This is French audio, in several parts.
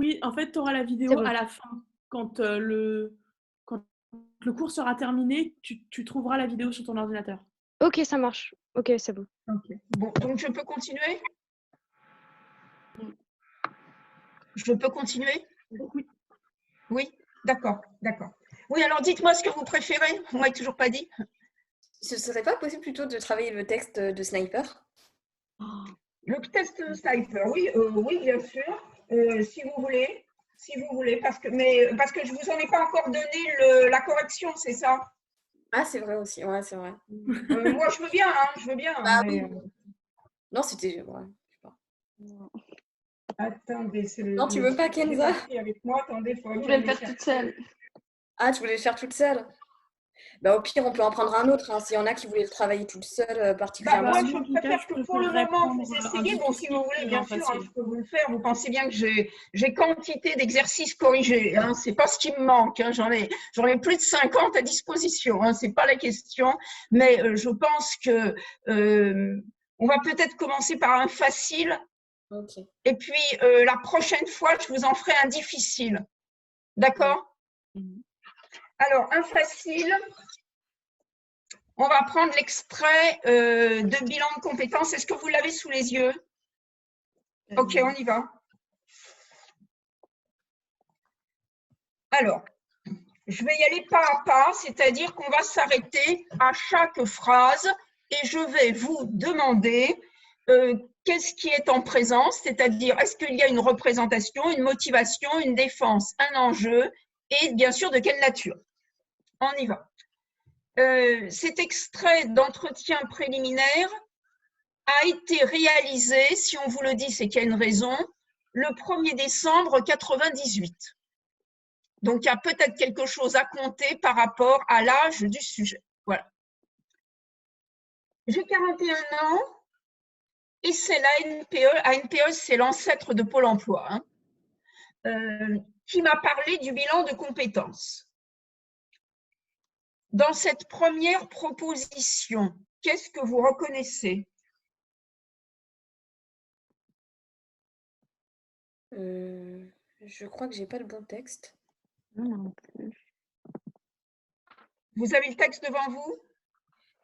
Oui, en fait, tu auras la C'est vidéo bon. à la fin. Quand le cours sera terminé, tu trouveras la vidéo sur ton ordinateur. Ok, ça marche. Ok, c'est bon. Ok. Bon, donc je peux continuer? Oui. Je peux continuer? Oui. Oui, d'accord, d'accord. Oui, alors dites-moi ce que vous préférez. Vous m'avez toujours pas dit. Ce serait pas possible plutôt de travailler le texte de Sniper? Le test Sniper, oui, oui, bien sûr. Si vous voulez, parce que je vous en ai pas encore donné la correction, c'est ça. Ah, c'est vrai aussi, ouais, c'est vrai. Moi, je veux bien, hein, Bah mais, oui. Non, c'était. Ouais, je sais pas. attendez, c'est Non, tu veux pas, j'ai Kenza? pas pris avec moi. Attendez, faut Je que voulais le j'aille faire toute chercher. seule. Ah, tu voulais le faire toute seule? Bah, au pire, on peut en prendre un autre, hein, s'il y en a qui voulaient le travailler toute seule, Bah, particulièrement. moi, Moi, je en tout cas, préfère je que pour le préférerais moment, prendre vous un essayez. Bon, si vous difficile voulez, que bien un sûr, facile. je peux vous le faire. Vous pensez bien que j'ai quantité d'exercices corrigés. Hein, c'est pas ce qui me manque. Hein, j'en ai plus de 50 à disposition. Hein, c'est pas la question. Mais je pense que on va peut-être commencer par un facile. Ok. Et puis, la prochaine fois, je vous en ferai un difficile. D'accord? Alors, un facile. On va prendre l'extrait de bilan de compétences. Est-ce que vous l'avez sous les yeux? Ok, on y va. Alors, je vais y aller pas à pas, c'est-à-dire qu'on va s'arrêter à chaque phrase et je vais vous demander qu'est-ce qui est en présence, c'est-à-dire est-ce qu'il y a une représentation, une motivation, une défense, un enjeu et bien sûr de quelle nature. On y va. Cet extrait d'entretien préliminaire a été réalisé, si on vous le dit, c'est qu'il y a une raison, le 1er décembre 98. Donc, il y a peut-être quelque chose à compter par rapport à l'âge du sujet. Voilà. J'ai 41 ans et c'est l'ANPE. ANPE, c'est l'ancêtre de Pôle emploi, hein, qui m'a parlé du bilan de compétences. Dans cette première proposition, qu'est-ce que vous reconnaissez? Je crois que j'ai pas le bon texte. Non plus. Vous avez le texte devant vous?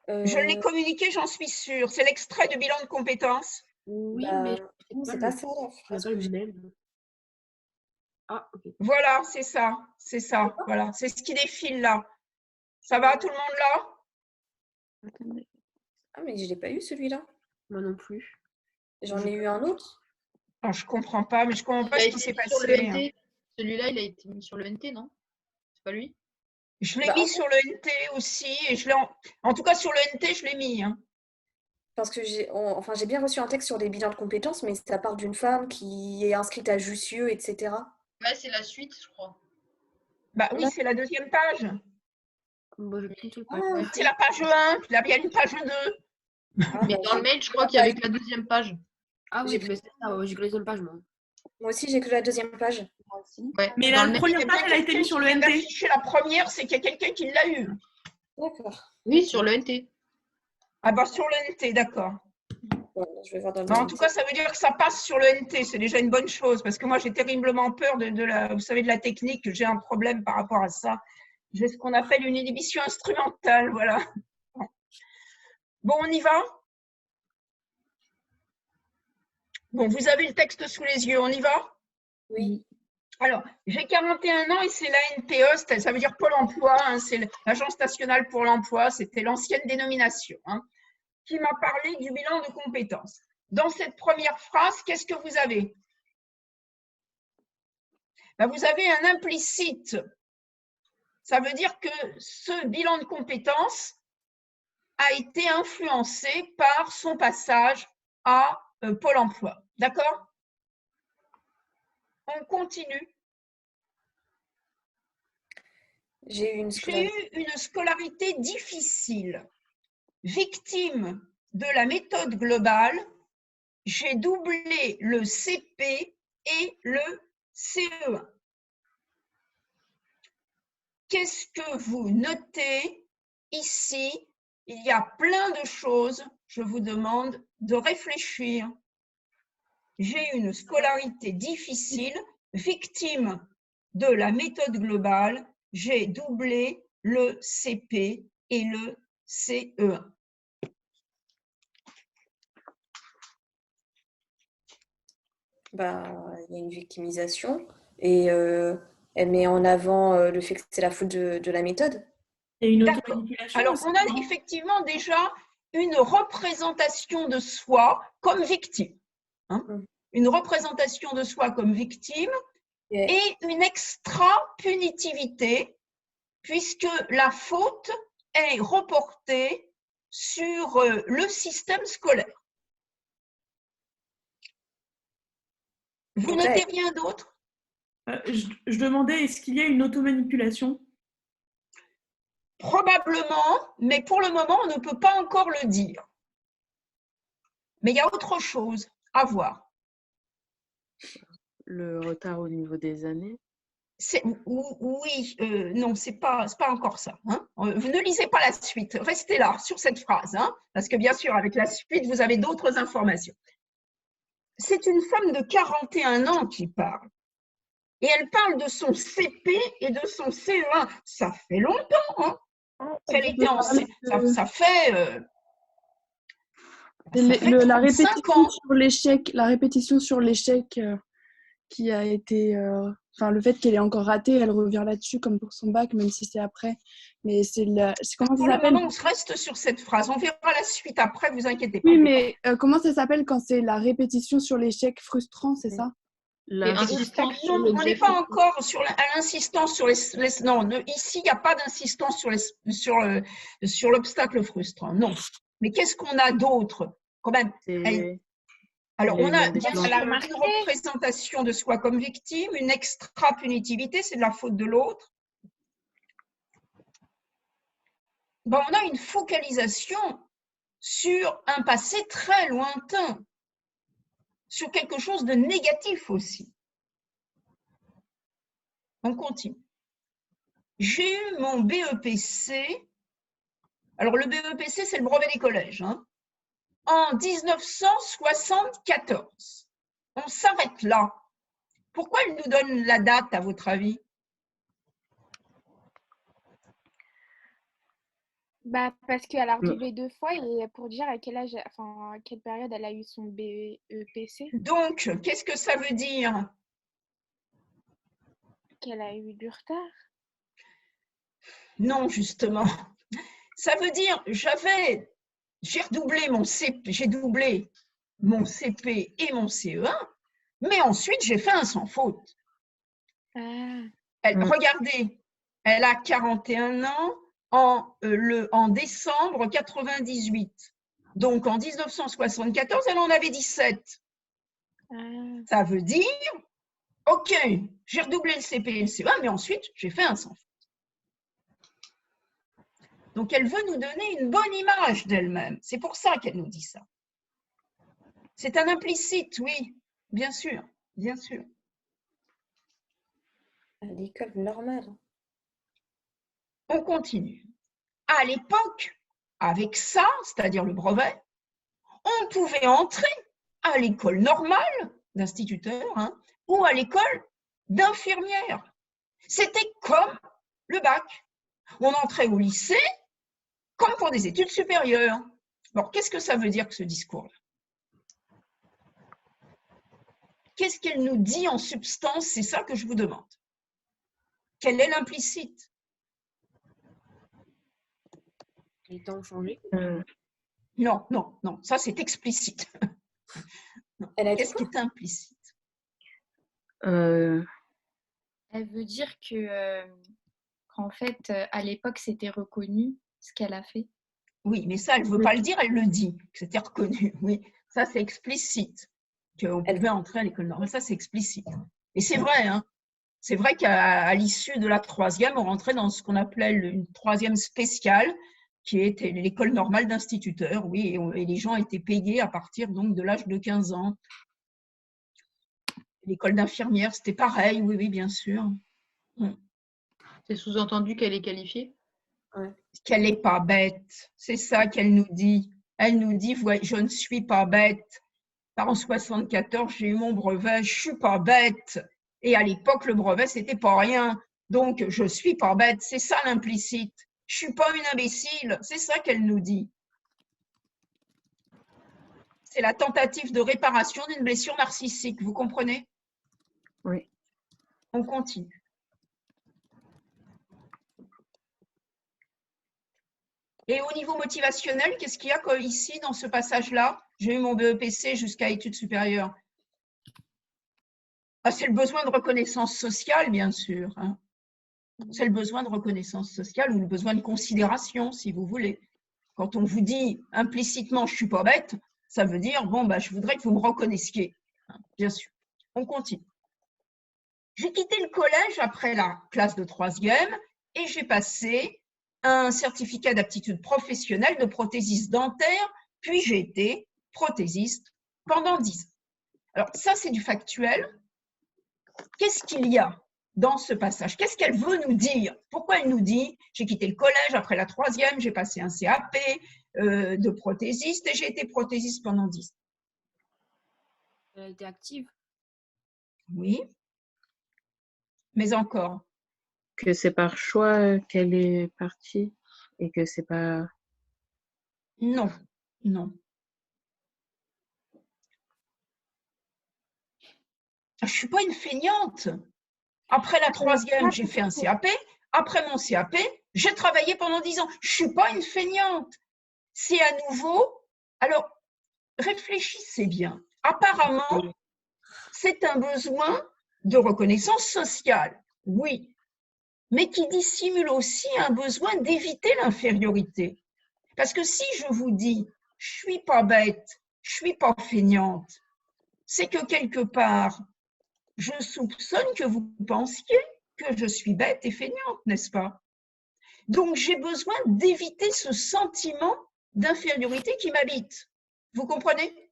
Je l'ai communiqué, j'en suis sûre. C'est l'extrait de bilan de compétences. Oui, Bah, mais non, c'est pas ça la phrase que j'ai. Ah, ok. Voilà, c'est ça, c'est ça. Voilà, c'est ce qui défile là. Ça va, tout le monde là? Attendez. Ah, mais je l'ai pas eu celui-là. Moi non plus. J'en ai eu un autre. Oh, je comprends pas, mais je comprends pas Il a ce qui été s'est mis sur le passé. NT. Celui-là, il a été mis sur le NT, non? C'est pas lui? Je l'ai Bah, mis sur le NT aussi, et en tout cas sur le NT, je l'ai mis. Hein. parce que j'ai bien reçu un texte sur des bilans de compétences, mais ça parle d'une femme qui est inscrite à Jussieu, etc. Ouais, c'est la suite, je crois. Bah oui, c'est la deuxième page. Bon, je clique sur le Ah, page. C'est la page 1, il y a bien une page 2. ah, Mais bah, dans le mail, je crois qu'il y avait que la deuxième page. Ah J'ai oui, mais c'est ça, ouais, j'ai que la deuxième page, moi. Moi aussi, j'ai que la deuxième page. Moi aussi. Ouais. Mais Dans la le mail, première Il y a page, bien elle a été quelqu'un mise sur qui le vient NT. d'afficher la première, c'est qu'il y a quelqu'un qui l'a eu. D'accord. oui, sur le NT. Ah bah sur le NT, d'accord. Bon, je vais voir dans le Bah, en tout NT. cas, ça veut dire que ça passe sur le NT, c'est déjà une bonne chose, parce que moi, j'ai terriblement peur vous savez, de la technique, j'ai un problème par rapport à ça. J'ai ce qu'on appelle une inhibition instrumentale, voilà. Bon, on y va? Bon, vous avez le texte sous les yeux, on y va? Oui. Alors, j'ai 41 ans et c'est l'ANPE, ça veut dire Pôle emploi, hein, c'est l'Agence nationale pour l'emploi, c'était l'ancienne dénomination, hein, qui m'a parlé du bilan de compétences. Dans cette première phrase, qu'est-ce que vous avez? Ben, vous avez un implicite. Ça veut dire que ce bilan de compétences a été influencé par son passage à Pôle emploi. D'accord? On continue. J'ai eu une scolarité difficile. Victime de la méthode globale, j'ai doublé le CP et le CE1. Qu'est-ce que vous notez ici? Il y a plein de choses. Je vous demande de réfléchir. J'ai une scolarité difficile. victime de la méthode globale, j'ai doublé le CP et le CE1. Bah, il y a une victimisation et elle met en avant le fait que c'est la faute de la méthode. Et une D'accord. automanipulation Alors, aussi, on a non? effectivement déjà une représentation de soi comme victime. Hein, une représentation de soi comme victime et une extra-punitivité, puisque la faute est reportée sur le système scolaire. Vous Donc là, notez rien d'autre? Je demandais, est-ce qu'il y a une automanipulation? Probablement, mais pour le moment, on ne peut pas encore le dire. Mais il y a autre chose à voir. Le retard au niveau des années. Oui, non, c'est pas encore ça. Hein. Vous ne lisez pas la suite, restez là sur cette phrase, hein, parce que bien sûr, avec la suite, vous avez d'autres informations. C'est une femme de 41 ans qui parle. Et elle parle de son CP et de son CE1. Ça fait longtemps, hein. Ça fait la 35 ans. répétition sur l'échec qui a été, enfin le fait qu'elle est encore ratée, elle revient là-dessus comme pour son bac, même si c'est après. Mais c'est comment ça Pour le s'appelle? moment, on se reste sur cette phrase. On verra la suite après, vous inquiétez pas. Oui, mais comment ça s'appelle quand c'est la répétition sur l'échec frustrant, c'est ça? L'insistance sur Non, on n'est l'objet. pas encore sur l'insistance sur les non, ici, il n'y a pas d'insistance sur l'obstacle frustrant. Non. Mais qu'est-ce qu'on a d'autre quand même? Alors, on a une représentation de soi comme victime, une extra-punitivité, c'est de la faute de l'autre. Ben, on a une focalisation sur un passé très lointain, sur quelque chose de négatif aussi. On continue. J'ai eu mon BEPC. Alors, le BEPC, c'est le brevet des collèges, hein, en 1974. On s'arrête là. Pourquoi il nous donne la date, à votre avis? Bah, parce qu'elle a redoublé 2 fois et pour dire à quel âge, enfin, à quelle période elle a eu son BEPC. Donc, qu'est-ce que ça veut dire? Qu'elle a eu du retard. Non, justement. Ça veut dire, j'ai doublé mon CP et mon CE1, mais ensuite j'ai fait un sans faute. Regardez, elle a 41 ans en décembre 98. Donc en 1974, elle en avait 17. Ça veut dire, ok, j'ai redoublé le CP et le CE1, mais ensuite j'ai fait un sans faute. Donc, elle veut nous donner une bonne image d'elle-même. C'est pour ça qu'elle nous dit ça. C'est un implicite, oui, bien sûr, bien sûr. À l'école normale. On continue. À l'époque, avec ça, c'est-à-dire le brevet, on pouvait entrer à l'école normale d'instituteur, hein, ou à l'école d'infirmière. C'était comme le bac. On entrait au lycée comme pour des études supérieures. Alors, qu'est-ce que ça veut dire que ce discours-là? Qu'est-ce qu'elle nous dit en substance? C'est ça que je vous demande. Quel est l'implicite? Les temps ont changé. Non, non, non, ça c'est explicite. Qu'est-ce qui est implicite? Elle veut dire qu'en fait, à l'époque, c'était reconnu ce qu'elle a fait. Oui, mais ça, elle ne veut pas le dire, elle le dit, que c'était reconnu. Oui, ça c'est explicite, qu'on pouvait entrer à l'école normale. Ça c'est explicite. Et c'est vrai, hein. C'est vrai qu'à l'issue de la troisième, on rentrait dans ce qu'on appelait une troisième spéciale, qui était l'école normale d'instituteurs, oui, et les gens étaient payés à partir donc de l'âge de 15 ans. L'école d'infirmière, c'était pareil, oui, oui, bien sûr. C'est sous-entendu qu'elle est qualifiée? Qu'elle n'est pas bête, c'est ça qu'elle nous dit. Elle nous dit, je ne suis pas bête. En 74, j'ai eu mon brevet, je ne suis pas bête. Et à l'époque, le brevet, c'était pas rien. Donc, je suis pas bête. C'est ça l'implicite. Je suis pas une imbécile. C'est ça qu'elle nous dit. C'est la tentative de réparation d'une blessure narcissique. Vous comprenez? Oui. On continue. Et au niveau motivationnel, qu'est-ce qu'il y a ici dans ce passage-là? J'ai eu mon BEPC jusqu'à études supérieures. Ah, c'est le besoin de reconnaissance sociale, bien sûr. Hein. C'est le besoin de reconnaissance sociale ou le besoin de considération, si vous voulez. Quand on vous dit implicitement « je ne suis pas bête », ça veut dire « bon, bah, je voudrais que vous me reconnaissiez ». Hein, bien sûr. On continue. J'ai quitté le collège après la classe de 3e et j'ai passé un certificat d'aptitude professionnelle de prothésiste dentaire, puis j'ai été prothésiste pendant 10 ans. Alors ça, c'est du factuel. Qu'est-ce qu'il y a dans ce passage? Qu'est-ce qu'elle veut nous dire? Pourquoi elle nous dit « j'ai quitté le collège après la 3e, j'ai passé un CAP de prothésiste et j'ai été prothésiste pendant 10 ans ». Elle a été active. Oui. Mais encore. Que c'est par choix qu'elle est partie et que c'est pas... Non, non. Je ne suis pas une feignante. Après la 3e, j'ai fait un CAP. Après mon CAP, j'ai travaillé pendant 10 ans. Je ne suis pas une feignante. C'est à nouveau... Alors, réfléchissez bien. Apparemment, c'est un besoin de reconnaissance sociale, oui, mais qui dissimule aussi un besoin d'éviter l'infériorité. Parce que si je vous dis « je ne suis pas bête, je ne suis pas feignante », c'est que quelque part, je soupçonne que vous pensiez que je suis bête et feignante, n'est-ce pas? Donc, j'ai besoin d'éviter ce sentiment d'infériorité qui m'habite. Vous comprenez?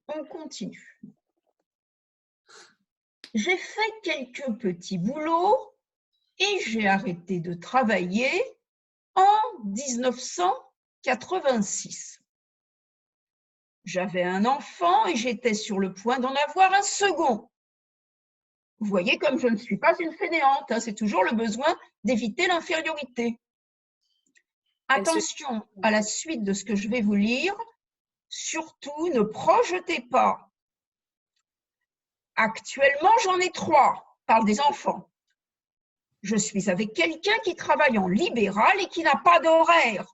On continue. J'ai fait quelques petits boulots et j'ai arrêté de travailler en 1986. J'avais un enfant et j'étais sur le point d'en avoir un second. Vous voyez comme je ne suis pas une fainéante, hein, c'est toujours le besoin d'éviter l'infériorité. Attention à la suite de ce que je vais vous lire, surtout ne projetez pas. Actuellement, j'en ai 3, parle des enfants. Je suis avec quelqu'un qui travaille en libéral et qui n'a pas d'horaire.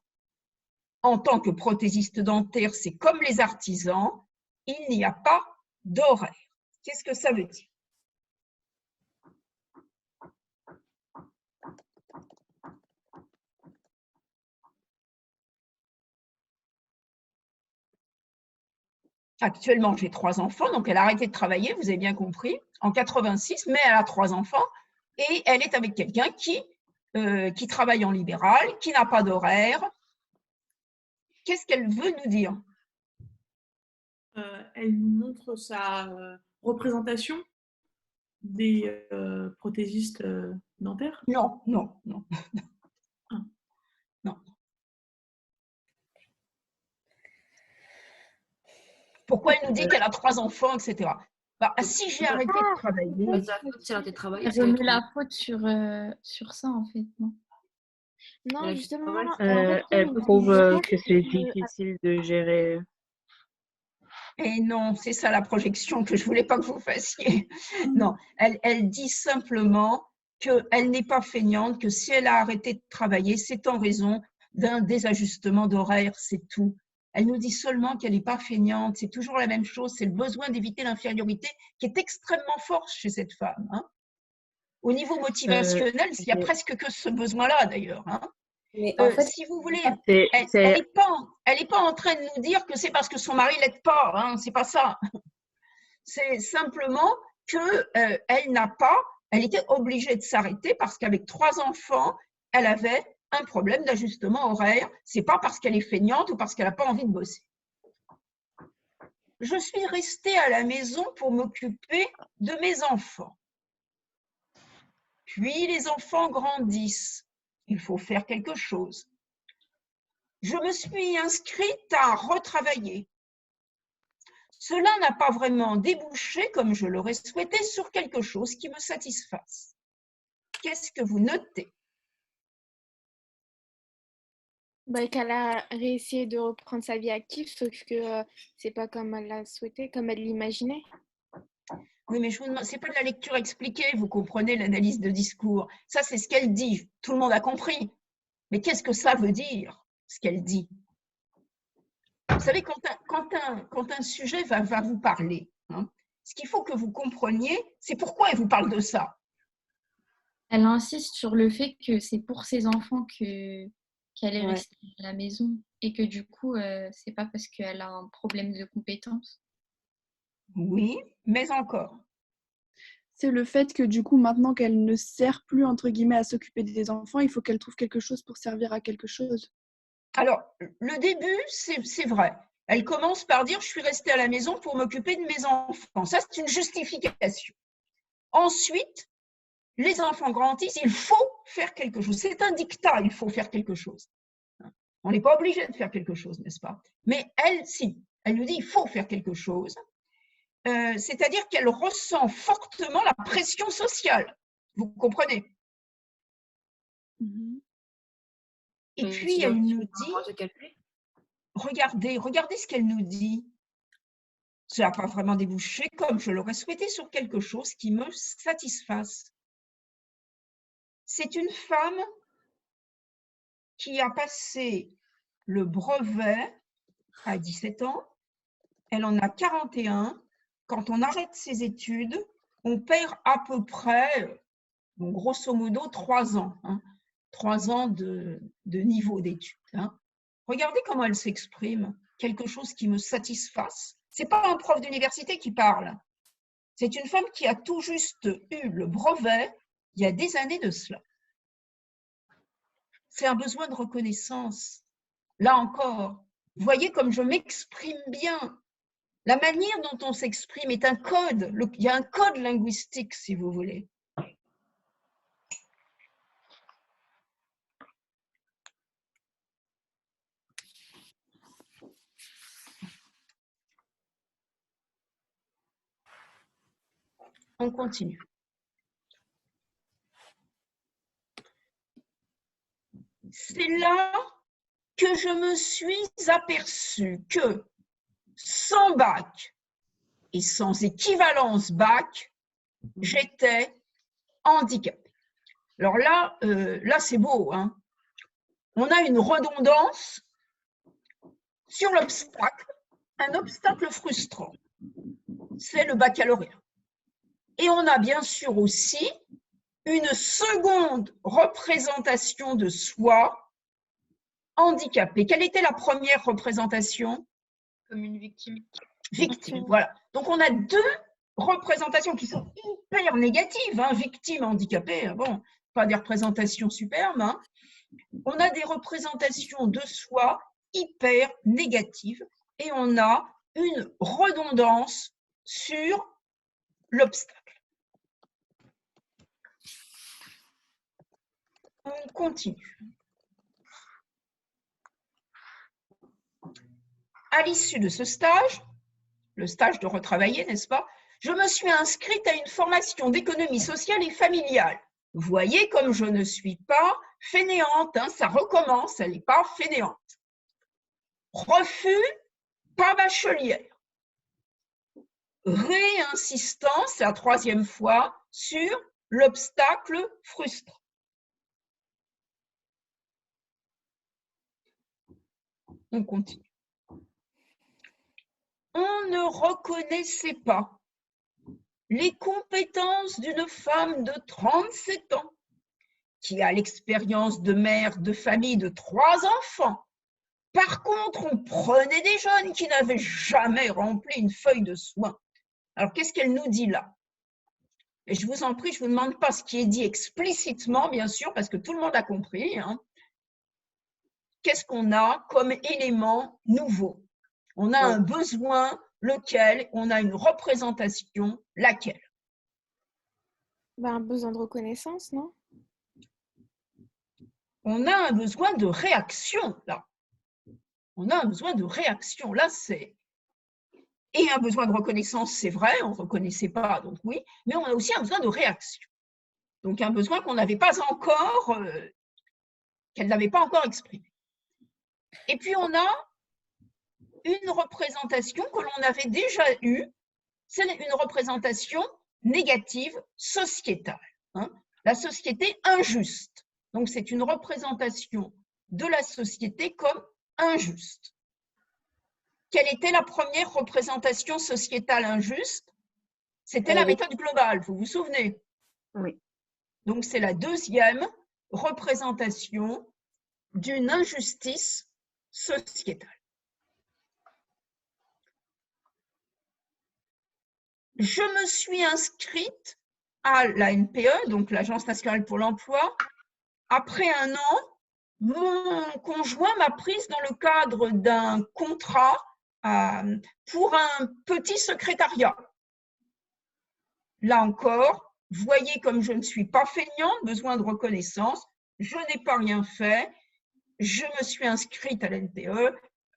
En tant que prothésiste dentaire, c'est comme les artisans, il n'y a pas d'horaire. Qu'est-ce que ça veut dire? Actuellement, j'ai 3 enfants, donc elle a arrêté de travailler, vous avez bien compris, en 86, mais elle a 3 enfants et elle est avec quelqu'un qui travaille en libéral, qui n'a pas d'horaire. Qu'est-ce qu'elle veut nous dire? Elle nous montre sa représentation des prothésistes dentaires. Non, non, non. Ah. Non. Pourquoi elle nous dit qu'elle a 3 enfants, etc. Bah, si j'ai arrêté de travailler... Si elle a arrêté de travailler, Elle remet la faute sur ça, en fait, non? Non, justement, elle trouve que c'est difficile de gérer. Et non, c'est ça la projection que je ne voulais pas que vous fassiez. Non, elle dit simplement qu'elle n'est pas feignante, que si elle a arrêté de travailler, c'est en raison d'un désajustement d'horaire, c'est tout. Elle nous dit seulement qu'elle n'est pas feignante, c'est toujours la même chose, c'est le besoin d'éviter l'infériorité qui est extrêmement fort chez cette femme. Hein. Au niveau motivationnel, il n'y a presque que ce besoin-là d'ailleurs. Hein. Mais en fait, si vous voulez, elle n'est pas en train de nous dire que c'est parce que son mari ne l'aide pas, hein, c'est pas ça. C'est simplement elle était obligée de s'arrêter parce qu'avec 3 enfants, elle avait un problème d'ajustement horaire. Ce n'est pas parce qu'elle est feignante ou parce qu'elle n'a pas envie de bosser. Je suis restée à la maison pour m'occuper de mes enfants. Puis les enfants grandissent. Il faut faire quelque chose. Je me suis inscrite à retravailler. Cela n'a pas vraiment débouché, comme je l'aurais souhaité, sur quelque chose qui me satisfasse. Qu'est-ce que vous notez? Bah, qu'elle a réussi de reprendre sa vie active, sauf que c'est pas comme elle l'a souhaité, comme elle l'imaginait. Oui, mais je vous demande, c'est pas de la lecture expliquée, vous comprenez l'analyse de discours. Ça, c'est ce qu'elle dit. Tout le monde a compris. Mais qu'est-ce que ça veut dire, ce qu'elle dit? Vous savez, quand un sujet va vous parler, hein, ce qu'il faut que vous compreniez, c'est pourquoi elle vous parle de ça. Elle insiste sur le fait que c'est pour ses enfants qu'elle est Ouais. restée à la maison et que du coup, c'est pas parce qu'elle a un problème de compétence. Oui, mais encore. C'est le fait que du coup, maintenant qu'elle ne sert plus, entre guillemets, à s'occuper des enfants, il faut qu'elle trouve quelque chose pour servir à quelque chose. Alors, le début, c'est vrai. Elle commence par dire « je suis restée à la maison pour m'occuper de mes enfants ». Ça, c'est une justification. Ensuite, les enfants grandissent, il faut faire quelque chose. C'est un dictat, il faut faire quelque chose. On n'est pas obligé de faire quelque chose, n'est-ce pas? Mais elle, si, elle nous dit il faut faire quelque chose. C'est-à-dire qu'elle ressent fortement la pression sociale. Vous comprenez? Et Mais puis, c'est elle aussi nous par dit, rapport à ce qu'elle fait. regardez ce qu'elle nous dit. Ça n'a pas vraiment débouché comme je l'aurais souhaité sur quelque chose qui me satisfasse. C'est une femme qui a passé le brevet à 17 ans. Elle en a 41. Quand on arrête ses études, on perd à peu près, bon, grosso modo, 3 ans. 3 ans de niveau d'études. Regardez comment elle s'exprime. Quelque chose qui me satisfasse. Ce n'est pas un prof d'université qui parle. C'est une femme qui a tout juste eu le brevet il y a des années de cela. C'est un besoin de reconnaissance. Là encore, vous voyez comme je m'exprime bien. La manière dont on s'exprime est un code. Il y a un code linguistique, si vous voulez. On continue. C'est là que je me suis aperçue que sans bac et sans équivalence bac, j'étais handicapée. Alors là, c'est beau. On a une redondance sur l'obstacle, un obstacle frustrant. C'est le baccalauréat. Et on a bien sûr aussi une seconde représentation de soi handicapée. Quelle était la première représentation? Comme une victime. Victime, voilà. Donc on a deux représentations qui sont hyper négatives, victime, handicapée, bon, pas des représentations superbes. On a des représentations de soi hyper négatives et on a une redondance sur l'obstacle. On continue. À l'issue de ce stage, le stage de retravailler, n'est-ce pas, je me suis inscrite à une formation d'économie sociale et familiale. Vous voyez comme je ne suis pas fainéante, ça recommence, elle n'est pas fainéante. Refus, pas bachelière. Réinsistance, c'est la troisième fois, sur l'obstacle frustrant. On continue. On ne reconnaissait pas les compétences d'une femme de 37 ans qui a l'expérience de mère de famille de 3 enfants. Par contre, on prenait des jeunes qui n'avaient jamais rempli une feuille de soins. Alors, qu'est-ce qu'elle nous dit là? Et je vous en prie, je ne vous demande pas ce qui est dit explicitement, bien sûr, parce que tout le monde a compris. Qu'est-ce qu'on a comme élément nouveau? On a un besoin, lequel, on a une représentation, laquelle? Un besoin de reconnaissance, non? On a un besoin de réaction, là. On a un besoin de réaction. Là, c'est Et un besoin de reconnaissance, c'est vrai, on ne reconnaissait pas, donc oui, mais on a aussi un besoin de réaction. Donc un besoin qu'on n'avait pas encore, qu'elle n'avait pas encore exprimé. Et puis on a une représentation que l'on avait déjà eue, c'est une représentation négative sociétale, hein, la société injuste. Donc c'est une représentation de la société comme injuste. Quelle était la première représentation sociétale injuste? C'était la méthode globale, vous vous souvenez? Oui. Donc c'est la deuxième représentation d'une injustice sociétale. Je me suis inscrite à la NPE, donc l'Agence nationale pour l'emploi. Après un an, mon conjoint m'a prise dans le cadre d'un contrat pour un petit secrétariat. Là encore, voyez comme je ne suis pas feignante, besoin de reconnaissance, je n'ai pas rien fait, je me suis inscrite à l'NPE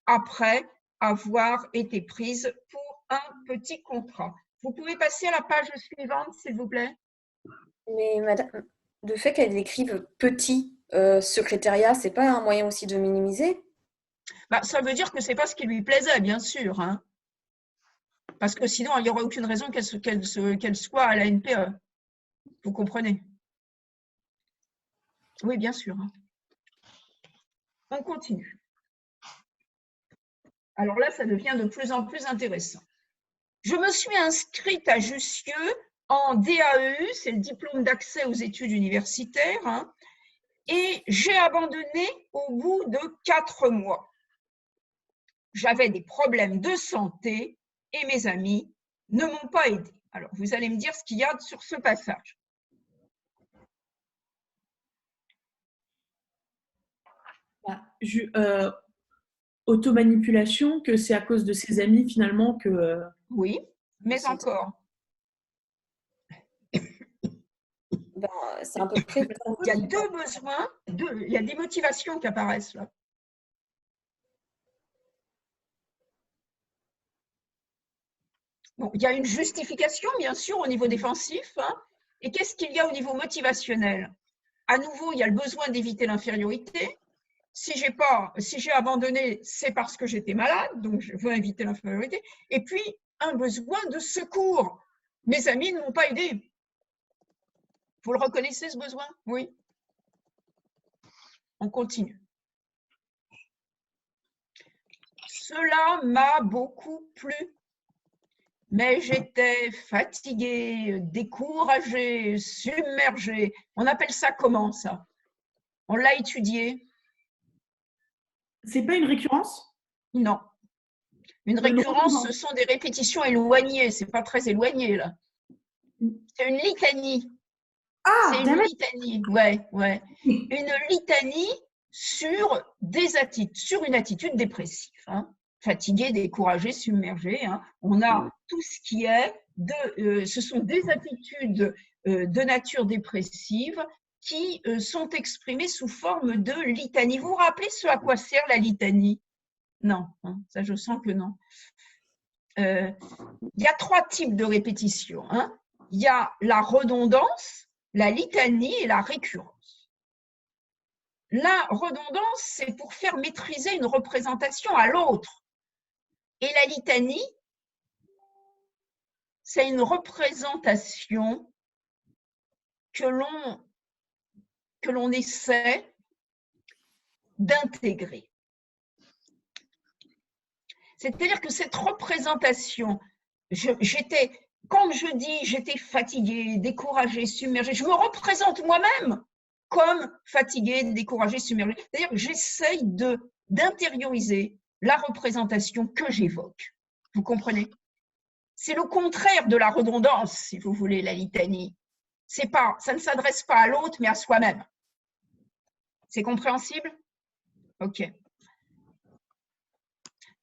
après avoir été prise pour un petit contrat. Vous pouvez passer à la page suivante, s'il vous plaît. Mais madame, le fait qu'elle écrive petit secrétariat, c'est pas un moyen aussi de minimiser? Bah, ça veut dire que ce n'est pas ce qui lui plaisait, bien sûr. Hein. Parce que sinon, il n'y aurait aucune raison qu'elle soit à la NPE. Vous comprenez? Oui, bien sûr. On continue. Alors là, ça devient de plus en plus intéressant. Je me suis inscrite à Jussieu en DAEU, c'est le diplôme d'accès aux études universitaires, hein, et j'ai abandonné au bout de 4 mois. J'avais des problèmes de santé et mes amis ne m'ont pas aidé. Alors, vous allez me dire ce qu'il y a sur ce passage. Automanipulation, que c'est à cause de ses amis finalement que… Oui, mais encore. Ben, c'est à peu près… Il y a deux besoins, il y a des motivations qui apparaissent là. Bon, il y a une justification, bien sûr, au niveau défensif. Hein, et qu'est-ce qu'il y a au niveau motivationnel? À nouveau, il y a le besoin d'éviter l'infériorité. Si j'ai abandonné, c'est parce que j'étais malade, donc je veux éviter l'infériorité. Et puis, un besoin de secours. Mes amis ne m'ont pas aidé. Vous le reconnaissez, ce besoin? Oui. On continue. Cela m'a beaucoup plu. Mais j'étais fatiguée, découragée, submergée. On appelle ça comment, ça? On l'a étudié? C'est pas une récurrence? Non. Une récurrence, ce sont des répétitions éloignées. C'est pas très éloigné, là. C'est une litanie. Ah, c'est une litanie. Ouais. Une litanie sur une attitude dépressive. Hein. Fatigué, découragé, submergé. Hein. On a tout ce qui est ce sont des attitudes de nature dépressive qui sont exprimées sous forme de litanie. Vous vous rappelez ce à quoi sert la litanie? Non, hein, ça je sens que non. Il y a 3 types de répétitions. Hein. Il y a la redondance, la litanie et la récurrence. La redondance, c'est pour faire maîtriser une représentation à l'autre. Et la litanie, c'est une représentation que l'on essaie d'intégrer. C'est-à-dire que cette représentation, quand je dis j'étais fatiguée, découragée, submergée, je me représente moi-même comme fatiguée, découragée, submergée. C'est-à-dire que j'essaye d'intérioriser la représentation que j'évoque. Vous comprenez? C'est le contraire de la redondance, si vous voulez, la litanie. Ça ne s'adresse pas à l'autre, mais à soi-même. C'est compréhensible? Ok.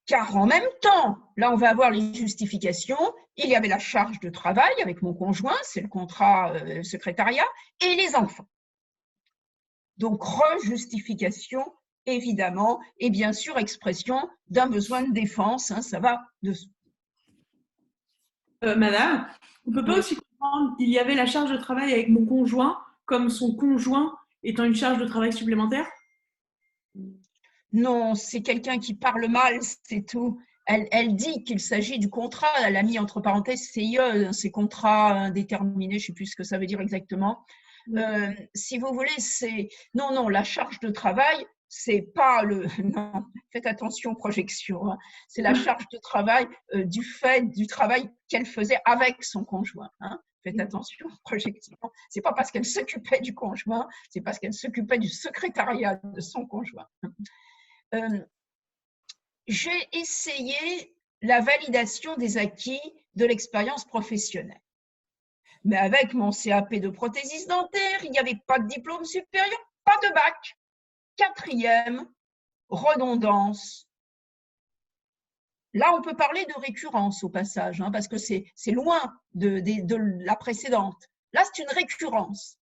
Car en même temps, là on va avoir les justifications, il y avait la charge de travail avec mon conjoint, c'est le contrat secrétariat, et les enfants. Donc rejustification, évidemment, et bien sûr expression d'un besoin de défense, hein, ça va dessous. Madame, on ne peut pas Oui. aussi comprendre qu'il y avait la charge de travail avec mon conjoint comme son conjoint étant une charge de travail supplémentaire? Non, c'est quelqu'un qui parle mal, c'est tout. Elle dit qu'il s'agit du contrat, elle a mis entre parenthèses CIE, c'est contrat indéterminé, je ne sais plus ce que ça veut dire exactement. Si vous voulez, c'est… Non, non, la charge de travail, c'est pas le… Non, faites attention aux projections. Hein. C'est la charge de travail du fait du travail qu'elle faisait avec son conjoint. Hein. Faites attention aux projections. C'est pas parce qu'elle s'occupait du conjoint, c'est parce qu'elle s'occupait du secrétariat de son conjoint. J'ai essayé la validation des acquis de l'expérience professionnelle. Mais avec mon CAP de prothésiste dentaire, il n'y avait pas de diplôme supérieur, pas de bac. 4e, redondance. Là, on peut parler de récurrence au passage, hein, parce que c'est loin de la précédente. Là, c'est une récurrence.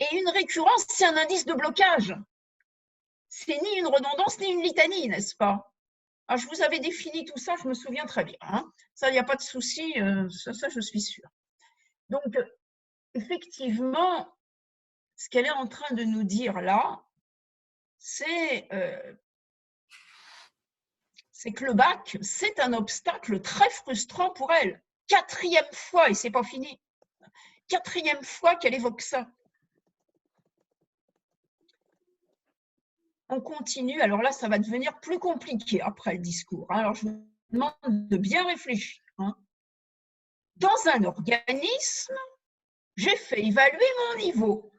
Et une récurrence, c'est un indice de blocage. C'est ni une redondance, ni une litanie, n'est-ce pas? Ah, je vous avais défini tout ça, je me souviens très bien. Hein. Ça, il n'y a pas de souci, ça, je suis sûre. Donc, effectivement, ce qu'elle est en train de nous dire là, c'est que le bac, c'est un obstacle très frustrant pour elle. 4e fois, et c'est pas fini. 4e fois qu'elle évoque ça. On continue, alors là, ça va devenir plus compliqué après le discours. Alors, je vous demande de bien réfléchir. Hein. Dans un organisme, j'ai fait évaluer mon niveau.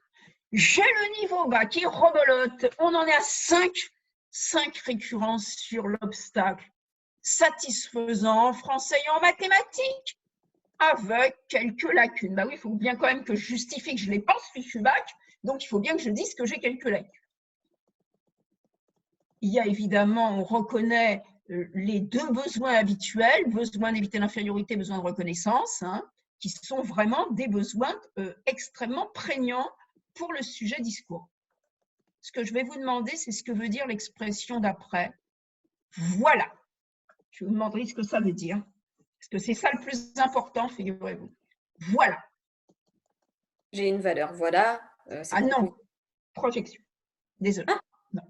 J'ai le niveau bac qui rebolote. On en est à 5 récurrences sur l'obstacle. Satisfaisant en français et en mathématiques, avec quelques lacunes. Bah oui, il faut bien quand même que je justifie que je n'ai pas ce fichu bac, donc il faut bien que je dise que j'ai quelques lacunes. Il y a évidemment, on reconnaît les 2 besoins habituels, besoin d'éviter l'infériorité, besoin de reconnaissance, hein, qui sont vraiment des besoins extrêmement prégnants pour le sujet discours. Ce que je vais vous demander, c'est ce que veut dire l'expression d'après. Voilà. Je vous demanderai ce que ça veut dire. Parce que c'est ça le plus important, figurez-vous. Voilà. J'ai une valeur, voilà. Ah non, projection. Désolée. Ah. Non.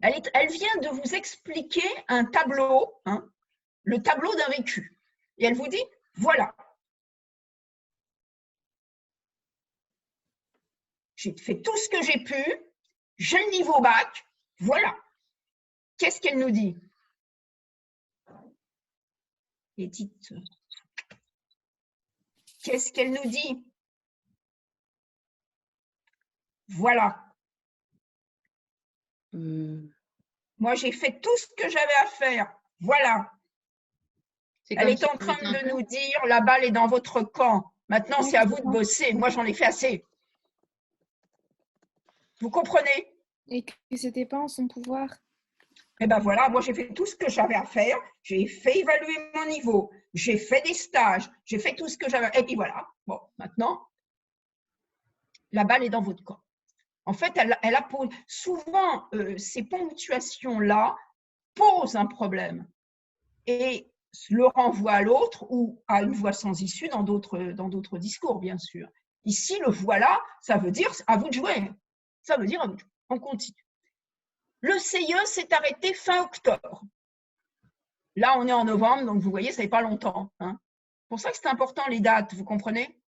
Elle vient de vous expliquer un tableau, hein, le tableau d'un vécu. Et elle vous dit, voilà. J'ai fait tout ce que j'ai pu, j'ai le niveau bac, voilà. Qu'est-ce qu'elle nous dit? Et dites, qu'est-ce qu'elle nous dit? Voilà. Moi, j'ai fait tout ce que j'avais à faire. Voilà. Elle est en train de nous dire, la balle est dans votre camp. Maintenant, c'est à vous de bosser. Moi, j'en ai fait assez. Vous comprenez? Et que c'était pas en son pouvoir. Eh bien voilà, moi j'ai fait tout ce que j'avais à faire, j'ai fait évaluer mon niveau, j'ai fait des stages, j'ai fait tout ce que j'avais. Et puis voilà, bon, maintenant, la balle est dans votre camp. En fait, elle a posé, souvent, ces ponctuations-là posent un problème et le renvoient à l'autre ou à une voie sans issue dans d'autres discours, bien sûr. Ici, le voilà, ça veut dire à vous de jouer. Ça veut dire à vous de jouer. On continue. Le CIE s'est arrêté fin octobre. Là, on est en novembre, donc vous voyez, ça n'est pas longtemps. Hein. C'est pour ça que c'est important les dates, vous comprenez?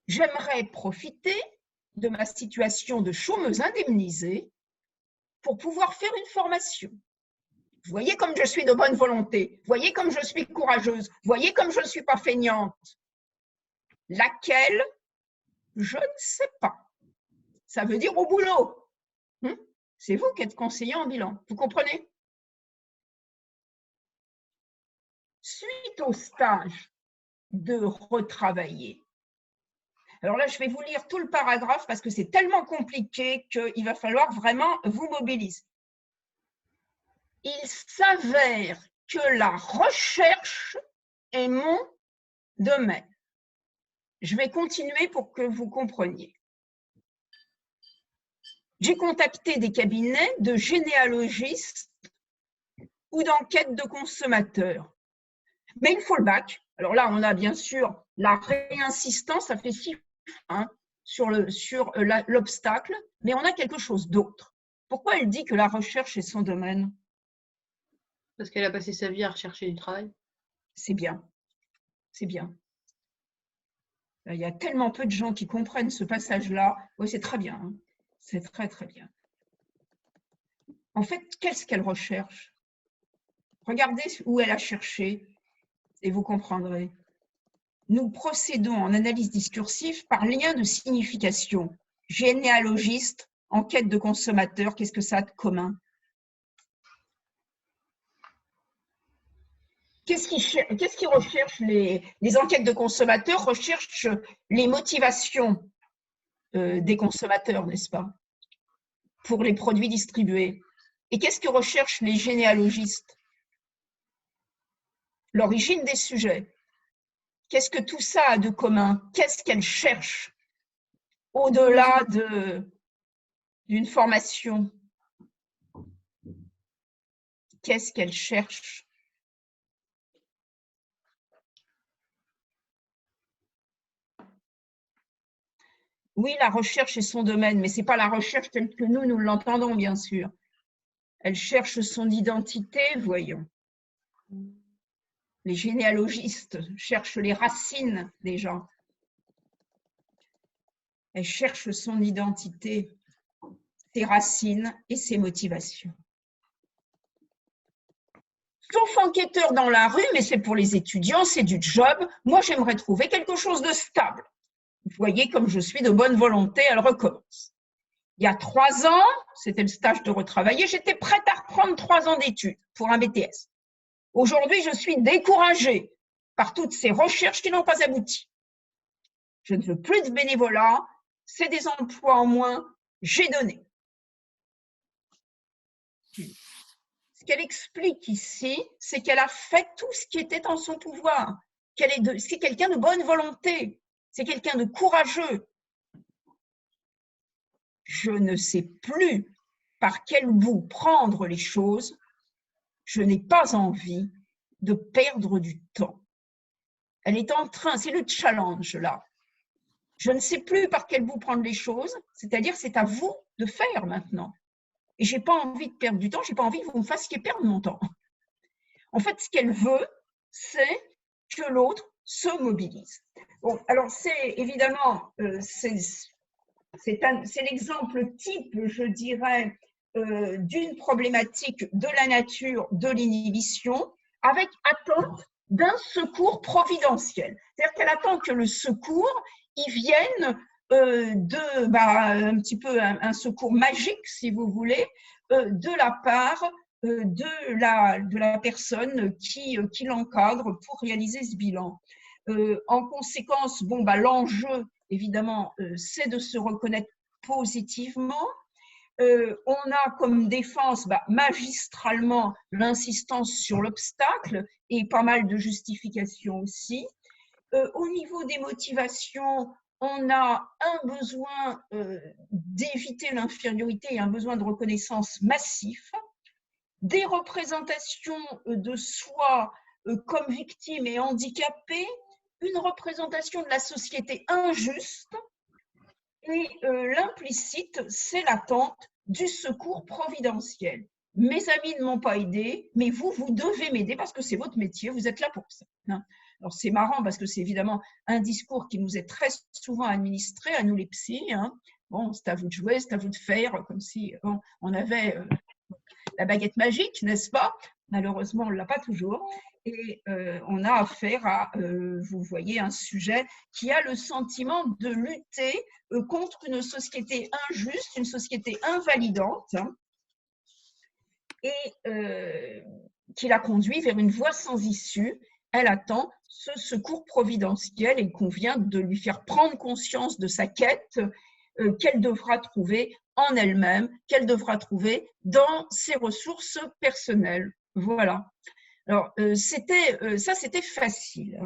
J'aimerais profiter de ma situation de chômeuse indemnisée pour pouvoir faire une formation. Vous voyez comme je suis de bonne volonté, vous voyez comme je suis courageuse, vous voyez comme je ne suis pas feignante. Laquelle? Je ne sais pas. Ça veut dire au boulot. C'est vous qui êtes conseiller en bilan, vous comprenez? Suite au stage de retravailler. Alors là, je vais vous lire tout le paragraphe parce que c'est tellement compliqué qu'il va falloir vraiment vous mobiliser. Il s'avère que la recherche est mon domaine. Je vais continuer pour que vous compreniez. J'ai contacté des cabinets de généalogistes ou d'enquête de consommateurs. Mais il faut le bac. Alors là, on a bien sûr la réinsistance, ça fait 6 hein, sur l'obstacle, mais on a quelque chose d'autre. Pourquoi elle dit que la recherche est son domaine? Parce qu'elle a passé sa vie à rechercher du travail. C'est bien. C'est bien. Il y a tellement peu de gens qui comprennent ce passage-là. Oui, c'est très bien. Hein. C'est très, très bien. En fait, qu'est-ce qu'elle recherche? Regardez où elle a cherché et vous comprendrez. Nous procédons en analyse discursive par lien de signification. Généalogiste, enquête de consommateur, qu'est-ce que ça a de commun? Qu'est-ce qu'ils recherchent les enquêtes de consommateurs recherchent les motivations des consommateurs, n'est-ce pas? Pour les produits distribués. Et qu'est-ce que recherchent les généalogistes? L'origine des sujets. Qu'est-ce que tout ça a de commun? Qu'est-ce qu'elles cherchent au-delà d'une formation? Qu'est-ce qu'elles cherchent? Oui, la recherche est son domaine, mais ce n'est pas la recherche telle que nous l'entendons, bien sûr. Elle cherche son identité, voyons. Les généalogistes cherchent les racines des gens. Elle cherche son identité, ses racines et ses motivations. Sauf enquêteur dans la rue, mais c'est pour les étudiants, c'est du job. Moi, j'aimerais trouver quelque chose de stable. Vous voyez comme je suis de bonne volonté, elle recommence. Il y a 3 ans, c'était le stage de retravailler, j'étais prête à reprendre 3 ans d'études pour un BTS. Aujourd'hui, je suis découragée par toutes ces recherches qui n'ont pas abouti. Je ne veux plus de bénévolat, c'est des emplois en moins, j'ai donné. Ce qu'elle explique ici, c'est qu'elle a fait tout ce qui était en son pouvoir, c'est quelqu'un de bonne volonté, c'est quelqu'un de courageux. Je ne sais plus par quel bout prendre les choses, je n'ai pas envie de perdre du temps. Elle est en train, c'est le challenge là. Je ne sais plus par quel bout prendre les choses, c'est-à-dire c'est à vous de faire maintenant. Et je n'ai pas envie de perdre du temps, je n'ai pas envie que vous me fassiez perdre mon temps. En fait, ce qu'elle veut, c'est que l'autre se mobilise. Bon, alors c'est évidemment, c'est l'exemple type, je dirais, d'une problématique de la nature de l'inhibition avec attente d'un secours providentiel. C'est-à-dire qu'elle attend que le secours y vienne un petit peu un secours magique, si vous voulez, de la part de la personne qui l'encadre pour réaliser ce bilan. En conséquence, l'enjeu, évidemment, c'est de se reconnaître positivement. On a comme défense magistralement l'insistance sur l'obstacle et pas mal de justifications aussi. Au niveau des motivations, on a un besoin d'éviter l'infériorité et un besoin de reconnaissance massif, des représentations de soi comme victime et handicapée, une représentation de la société injuste, et l'implicite, c'est l'attente du secours providentiel. Mes amis ne m'ont pas aidé, mais vous devez m'aider parce que c'est votre métier, vous êtes là pour ça. Alors c'est marrant parce que c'est évidemment un discours qui nous est très souvent administré à nous les psys. Bon, c'est à vous de jouer, c'est à vous de faire, comme si on avait la baguette magique, n'est-ce pas? Malheureusement, on ne l'a pas toujours. Et on a affaire à, vous voyez, un sujet qui a le sentiment de lutter contre une société injuste, une société invalidante, et qui la conduit vers une voie sans issue. Elle attend ce secours providentiel et il convient de lui faire prendre conscience de sa quête qu'elle devra trouver en elle-même, qu'elle devra trouver dans ses ressources personnelles. Voilà. Alors, ça, c'était facile.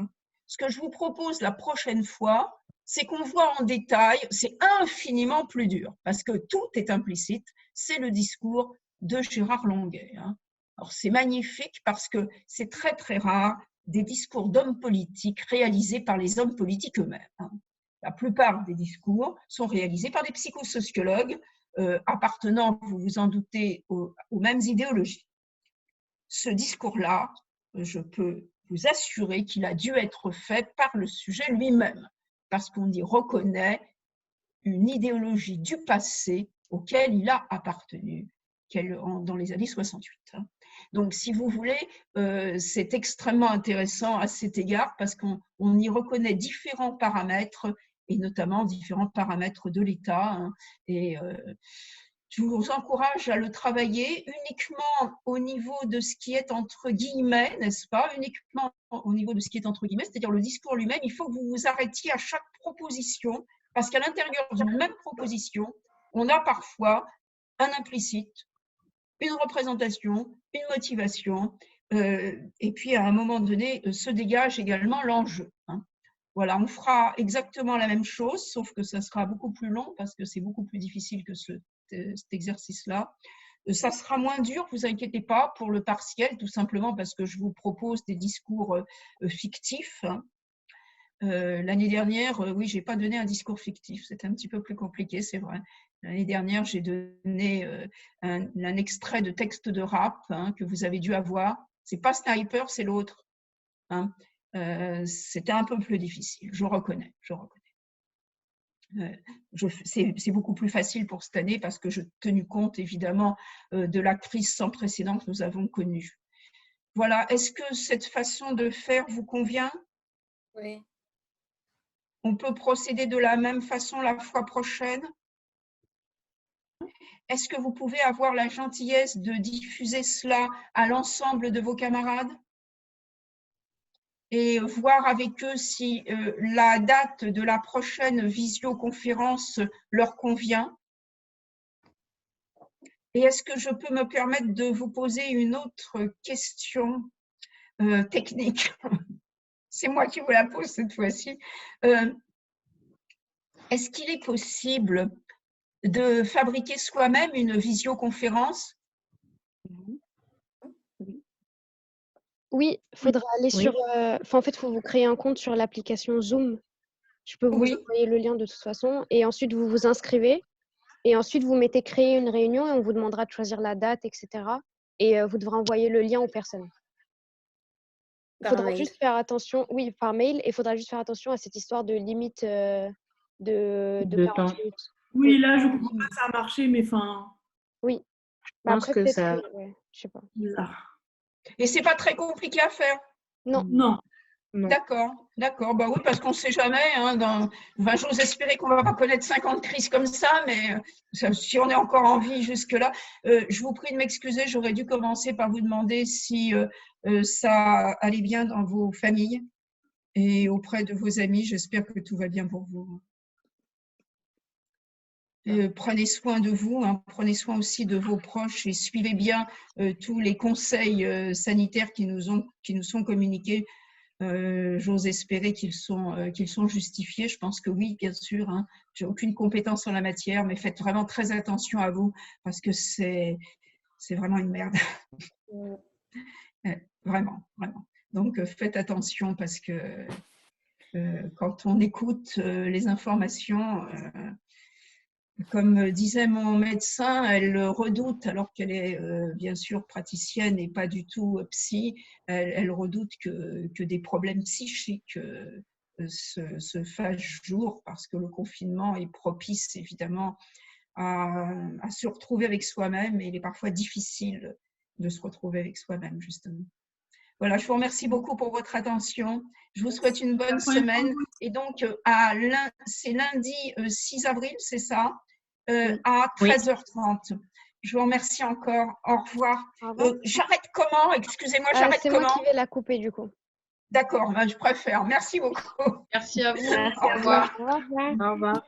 Ce que je vous propose la prochaine fois, c'est qu'on voit en détail, c'est infiniment plus dur, parce que tout est implicite, c'est le discours de Gérard Longuet. Alors, c'est magnifique parce que c'est très, très rare des discours d'hommes politiques réalisés par les hommes politiques eux-mêmes. La plupart des discours sont réalisés par des psychosociologues appartenant, vous vous en doutez, aux mêmes idéologies. Ce discours-là, je peux vous assurer qu'il a dû être fait par le sujet lui-même, parce qu'on y reconnaît une idéologie du passé auquel il a appartenu dans les années 68. Donc, si vous voulez, c'est extrêmement intéressant à cet égard parce qu'on y reconnaît différents paramètres et notamment différents paramètres de l'État. Et je vous encourage à le travailler uniquement au niveau de ce qui est entre guillemets, n'est-ce pas? Uniquement au niveau de ce qui est entre guillemets, c'est-à-dire le discours lui-même. Il faut que vous vous arrêtiez à chaque proposition parce qu'à l'intérieur d'une même proposition, on a parfois un implicite, une représentation, une motivation, et puis à un moment donné, se dégage également l'enjeu. Voilà, on fera exactement la même chose, sauf que ça sera beaucoup plus long parce que c'est beaucoup plus difficile que cet exercice-là. Ça sera moins dur, vous inquiétez pas, pour le partiel, tout simplement parce que je vous propose des discours fictifs. L'année dernière, oui, j'ai pas donné un discours fictif, c'était un petit peu plus compliqué, c'est vrai. L'année dernière, j'ai donné un extrait de texte de rap que vous avez dû avoir. C'est pas Sniper, c'est l'autre. C'était un peu plus difficile, je reconnais. C'est beaucoup plus facile pour cette année parce que j'ai tenu compte évidemment de la crise sans précédent que nous avons connue. Voilà, est-ce que cette façon de faire vous convient? Oui. On peut procéder de la même façon la fois prochaine? Est-ce que vous pouvez avoir la gentillesse de diffuser cela à l'ensemble de vos camarades et voir avec eux si la date de la prochaine visioconférence leur convient? Et est-ce que je peux me permettre de vous poser une autre question technique? C'est moi qui vous la pose cette fois-ci. Est-ce qu'il est possible de fabriquer soi-même une visioconférence? Oui, il faudra aller sur… en fait, il faut vous créer un compte sur l'application Zoom. Je peux vous envoyer le lien de toute façon. Et ensuite, vous vous inscrivez. Et ensuite, vous mettez créer une réunion et on vous demandera de choisir la date, etc. Et vous devrez envoyer le lien aux personnes. Il faudra juste faire attention, oui, par mail. Et il faudra juste faire attention à cette histoire de limite de 40 minutes. Oui, là, je ne comprends pas que ça a marché, mais enfin… Oui. Je pense après, que ça… ouais, je sais pas. Bizarre. Et c'est pas très compliqué à faire? Non. Non. D'accord, d'accord. Bah oui, parce qu'on ne sait jamais. Enfin, j'ose espérer qu'on ne va pas connaître 50 crises comme ça, mais si on est encore en vie jusque-là, je vous prie de m'excuser. J'aurais dû commencer par vous demander si ça allait bien dans vos familles et auprès de vos amis. J'espère que tout va bien pour vous. Prenez soin de vous, prenez soin aussi de vos proches et suivez bien tous les conseils sanitaires qui nous sont communiqués. J'ose espérer qu'ils sont justifiés. Je pense que oui, bien sûr. J'ai aucune compétence en la matière, mais faites vraiment très attention à vous parce que c'est vraiment une merde. Vraiment, vraiment. Donc, faites attention parce que quand on écoute les informations… Comme disait mon médecin, elle redoute, alors qu'elle est bien sûr praticienne et pas du tout psy, elle redoute que des problèmes psychiques se fassent jour parce que le confinement est propice évidemment à se retrouver avec soi-même et il est parfois difficile de se retrouver avec soi-même justement. Voilà, je vous remercie beaucoup pour votre attention. Je vous souhaite une bonne semaine. Et donc, c'est lundi 6 avril, c'est ça, à 13h30. Je vous remercie encore. Au revoir. J'arrête comment? Excusez-moi, j'arrête comment? C'est moi qui vais la couper du coup. D'accord, je préfère. Merci beaucoup. Merci à vous. Au revoir. Au revoir. Au revoir.